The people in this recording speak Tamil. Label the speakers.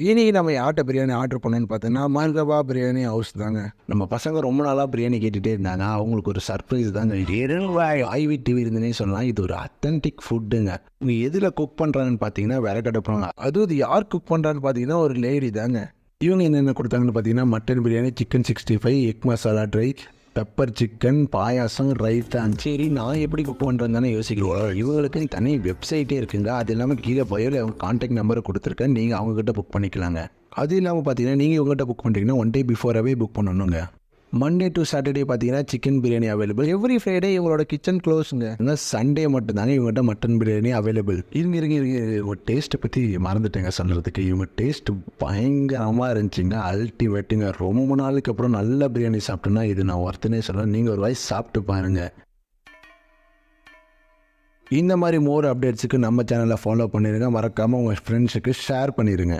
Speaker 1: இன்னைக்கு நம்ம யார்கிட்ட பிரியாணி ஆர்டர் பண்ணோன்னு பார்த்தீங்கன்னா, மர்கபா பிரியாணி ஹவுஸ் தாங்க. நம்ம பசங்க ரொம்ப நாளாக பிரியாணி கேட்டுகிட்டே இருந்தாங்க. அவங்களுக்கு ஒரு சர்ப்ரைஸ் தாங்க. இருவாய் ஐவிடி விருந்துனே சொல்லலாம். இது ஒரு அத்தன்டிக் ஃபுட்டுங்க. இவங்க எதில் குக் பண்ணுறாங்கன்னு பார்த்தீங்கன்னா, விறகடுப்புங்க. அதுவும் இது யார் குக் பண்ணுறான்னு பார்த்தீங்கன்னா, ஒரு லேடி தாங்க. இவங்க என்னென்ன கொடுத்தாங்கன்னு பார்த்தீங்கன்னா, mutton biryani, chicken 65, egg masala dry, pepper chicken, payasam, raita. சரி, நான் எப்படி குக் பண்ணுறேன்னு தானே யோசிக்கிறோம். இவங்களுக்கு தனி வெப்சைட்டே இருக்குங்க. அது இல்லாமல் கீழே பயோவில் அவங்க கான்டாக்ட் நம்பரை கொடுத்துருக்கேன். நீங்கள் அவங்கக்கிட்ட புக் பண்ணிக்கலாங்க. அது இல்லாமல் பார்த்தீங்கன்னா, நீங்கள் இவங்ககிட்ட புக் பண்ணுறீங்கன்னா 1 டே பிஃபோராகவே புக் பண்ணணுங்க. மண்டே டு சாட்டர்டே பார்த்தீங்கன்னா chicken biryani available. Every Friday இவங்களோட கிச்சன் க்ளோஸுங்க. ஆனால் சண்டே மட்டும்தாங்க இவங்ககிட்ட மட்டன் பிரியாணி அவைலபிள். இருங்க ஒரு டேஸ்ட்டை பற்றி மறந்துட்டேங்க சொல்கிறதுக்கு. இவங்க டேஸ்ட் பயங்கரமாக இருந்துச்சுங்க. அல்டிமேட்டுங்க. ரொம்ப நாளுக்கு அப்புறம் நல்ல பிரியாணி சாப்பிட்டோன்னா இது நான் ஒருத்தனே சொல்கிறேன். நீங்கள் ஒரு வாய் சாப்பிட்டு பாருங்கள். இந்த மாதிரி மோர் அப்டேட்ஸுக்கு நம்ம சேனலை ஃபாலோ பண்ணிடுங்க. மறக்காமல் உங்கள் ஃப்ரெண்ட்ஸுக்கு ஷேர் பண்ணிடுங்க.